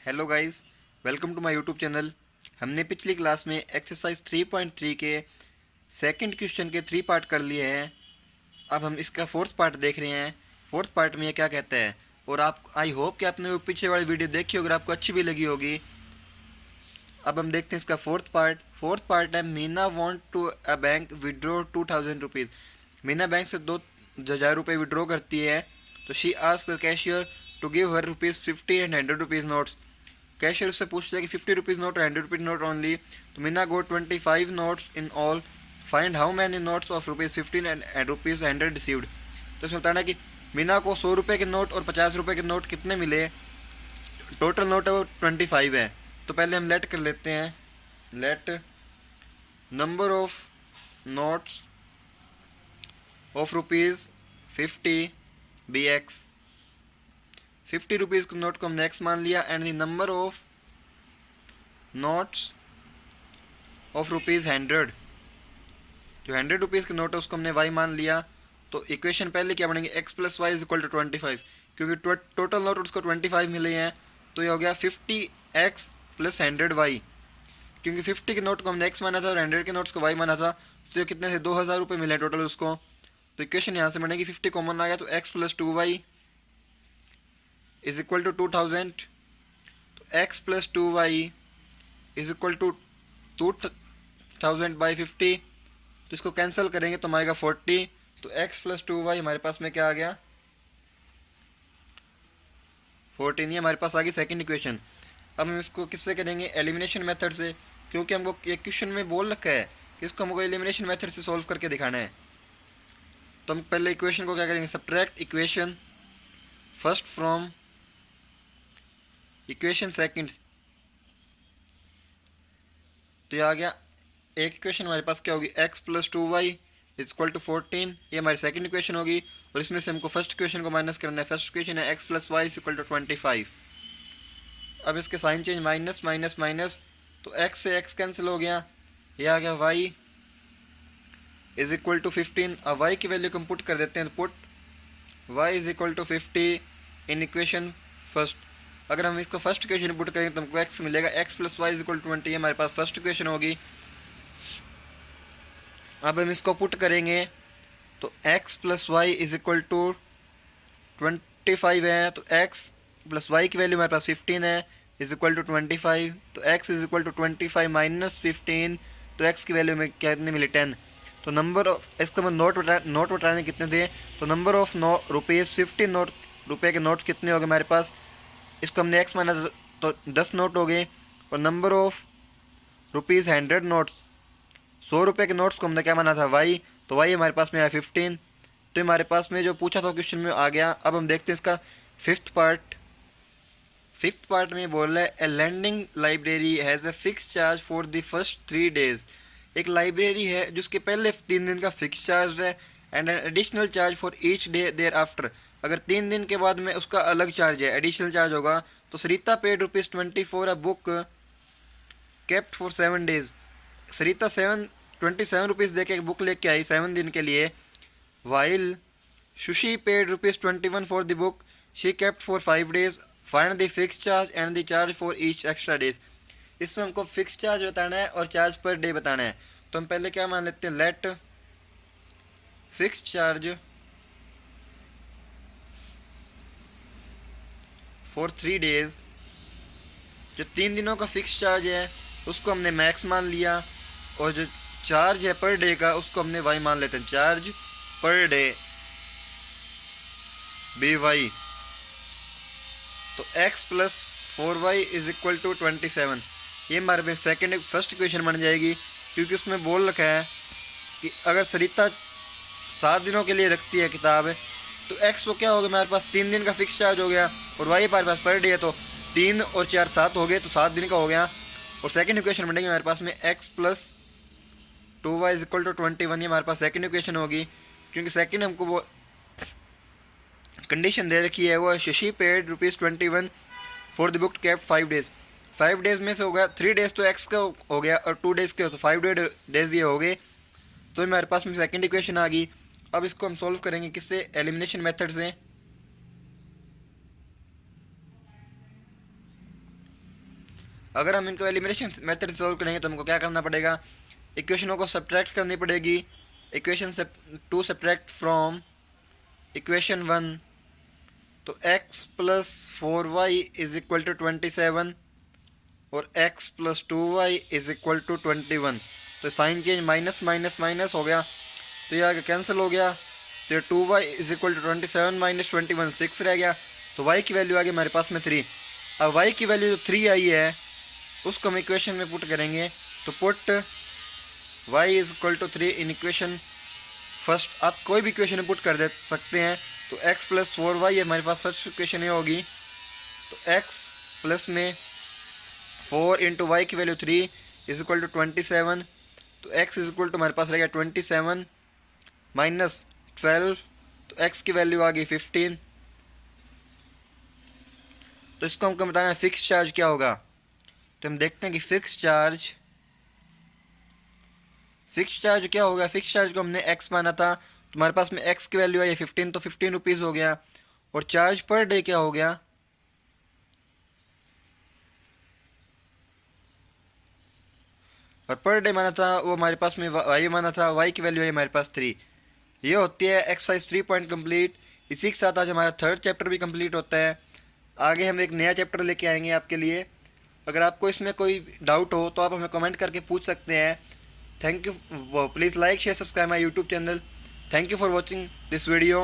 Hello guys, welcome to my YouTube channel. हमने पिछली class में एक्सरसाइज 3.3 के सेकंड क्वेश्चन के 3 पार्ट कर लिए हैं। अब हम इसका फोर्थ पार्ट देख रहे हैं। फोर्थ पार्ट में ये क्या कहता है, और आप आई होप कि आपने वो पीछे वाली वीडियो देखी होगी, आपको अच्छी भी लगी होगी। अब हम देखते हैं इसका फोर्थ पार्ट। फोर्थ पार्ट है, Meena want to a bank withdraw 2000 rupees. Meena bank से 2000 रुपये विड्रॉ करती है, तो she asked the cashier to give her ₹50 and 100 rupees notes. Cashier उससे पूछता है कि 50 रुपीज़ नोट और 100 रुपीज़ नोट ओनली। तो मीना गोट 25 notes in all, find how many notes of ₹15 and ₹100 received. तो इसमें बताना है कि मीना को 100 रुपये के नोट और 50 रुपये के नोट कितने मिले। टोटल नोट है वो 25 है। तो पहले हम लेट कर लेते हैं, let number of notes of ₹50 B X. 50 rupees के नोट को हमने एक्स मान लिया, and the number of notes of ₹100, जो 100 रुपीज़ के नोट है उसको हमने वाई मान लिया। तो इक्वेशन पहले क्या बनेंगे, X plus Y is equal to 25, क्योंकि टोटल नोट उसको 25 मिले हैं। तो ये हो गया 50x प्लस 100y, क्योंकि 50 के नोट को हमने एक्स माना था और 100 के नोट्स को वाई माना था। तो ये कितने थे, 2000 रुपये मिले टोटल उसको। तो इक्वेशन यहाँ से बनेगी 50 कॉमन आ गया, तो x plus 2y is equal to 2000। तो x plus 2y is equal to 2000 by 50। तो इसको कैंसिल करेंगे तो हमारेगा 40। तो x प्लस 2y हमारे पास में क्या आ गया, 14। ये हमारे पास आ गई सेकेंड इक्वेशन। अब हम इसको किससे करेंगे, एलिमिनेशन मेथड से, क्योंकि हमको एक क्वेश्चन में बोल रखा है कि इसको हमको एलिमिनेशन मेथड से सॉल्व करके दिखाना है। तो हम पहले इक्वेशन को क्या करेंगे, subtract equation first from equation second. तो ये आ गया, एक इक्वेशन हमारे पास क्या होगी, x plus 2y is equal to 14। ये हमारी सेकंड इक्वेशन होगी, और इसमें से हमको फर्स्ट इक्वेशन को माइनस करना है। फर्स्ट इक्वेशन है x plus Y is equal to 25। अब इसके sign change, minus minus minus, तो x से x कैंसिल हो गया। ये आ गया y इज इक्वल टू 15। अब y की वैल्यू को हम पुट कर देते हैं, तो put y is equal to 50 in equation first. अगर हम इसको फर्स्ट इक्वेशन पुट करेंगे तो हमको x मिलेगा, x plus Y is equal to 20। ये हमारे पास फर्स्ट इक्वेशन होगी। अब हम इसको पुट करेंगे तो x plus Y is equal to 25 है, तो x प्लस वाई की वैल्यू हमारे पास 15 है, इज इक्वल टू 25। तो x is equal to 25 minus 15, तो x की वैल्यू में कितनी मिली, 10। तो नंबर ऑफ, इसको हम नोट बताने कितने थे, तो नंबर ऑफ ₹50 रुपये के नोट्स कितने हो गए हमारे पास। इसको हमने x माना तो 10 नोट हो गए, और नंबर ऑफ ₹100 नोट्स, 100 रुपये के नोट्स को हमने क्या माना था, वाई। तो वाई हमारे पास में आया 15। तो हमारे पास में जो पूछा था क्वेश्चन में आ गया। अब हम देखते हैं इसका फिफ्थ पार्ट। फिफ्थ पार्ट में बोल रहा है, a lending library has a fix charge for the first 3 days. एक लाइब्रेरी है जिसके पहले 3 दिन का फिक्स चार्ज है, and an additional charge for each day thereafter. अगर 3 दिन के बाद में उसका अलग चार्ज है, एडिशनल चार्ज होगा। तो Sarita paid ₹24 a book kept for 7 days. Sarita 27 rupees दे के एक बुक लेके आई 7 दिन के लिए, while Sushi paid ₹21 for the book she kept for 5 days. Find the fix charge and the charge for each extra days. इसमें हमको फिक्स चार्ज बताना है और चार्ज पर डे बताना है। तो हम पहले क्या मान लेते हैं, let fix charge for 3 days. जो 3 दिनों का फिक्स चार्ज है उसको हमने मैक्स मान लिया, और जो चार्ज है पर डे का उसको हमने वाई मान लेते हैं, चार्ज पर डे बी वाई। तो x plus 4y is equal to 27। ये हमारे में फर्स्ट इक्वेशन बन जाएगी, क्योंकि उसमें बोल रखा है कि अगर सरिता 7 दिनों के लिए रखती है किताब, तो x को क्या हो गया, हमारे पास 3 दिन का फिक्स चार्ज हो गया, और y हमारे पास पर डे है, तो 3 और 4 7 हो गए, तो 7 दिन का हो गया। और सेकंड इक्वेशन बनेगी हमारे पास में x plus 2y is equal to 21। ये हमारे पास सेकंड इक्वेशन होगी, क्योंकि सेकंड हमको वो कंडीशन दे रखी है, वो Shashi paid ₹21 for the book cap 5 days. 5 days में से हो गया 3 डेज तो x का हो गया, और 2 डेज के, तो 5 डेज ये हो गए। तो हमारे पास में सेकंड इक्वेशन आ गई। अब इसको हम सॉल्व करेंगे किससे, एलिमिनेशन मेथड से। अगर हम इनको एलिमिनेशन मेथड से सॉल्व करेंगे तो हमको क्या करना पड़ेगा, इक्वेशनों को सब्ट्रैक्ट करनी पड़ेगी। इक्वेशन से टू सब्ट्रैक्ट फ्रॉम इक्वेशन 1, तो x plus 4y is equal to 27 और x plus 2y is equal to 21। तो sign change minus minus minus हो गया, तो ये आगे कैंसिल हो गया। तो ये 2y is equal to 27 minus 21 6 रह गया। तो y की वैल्यू आ गई हमारे पास में 3। अब y की वैल्यू जो 3 आई है उसको हम इक्वेशन में पुट करेंगे। तो put y is equal to 3 in equation first. आप कोई भी इक्वेशन में पुट कर दे सकते हैं। तो x प्लस 4y हमारे पास फर्स्ट इक्वेशन ये होगी। तो x प्लस में 4 इंटू वाई की वैल्यू 3 इज इक्वल टू 27। तो x इज इक्वल टू हमारे पास रहेगा 27 माइनस 12। तो x की वैल्यू आ गई 15। तो इसको हमको बताना है फिक्स चार्ज क्या होगा। तो हम देखते हैं कि फिक्स चार्ज क्या होगा। फिक्स चार्ज को हमने x माना था, तो हमारे पास में x की वैल्यू आई 15, तो 15 रुपीज़ हो गया। और चार्ज पर डे क्या हो गया, और पर डे माना था वो हमारे पास में y माना था, y की वैल्यू है हमारे पास 3। ये होती है एक्सरसाइज 3 पॉइंट कंप्लीट। इसी के साथ आज हमारा थर्ड चैप्टर भी कंप्लीट होता है। आगे हम एक नया चैप्टर लेके आएंगे आपके लिए। अगर आपको इसमें कोई डाउट हो तो आप हमें कमेंट करके पूछ सकते हैं। Thank you. Please like share subscribe my YouTube channel. Thank you for watching this video.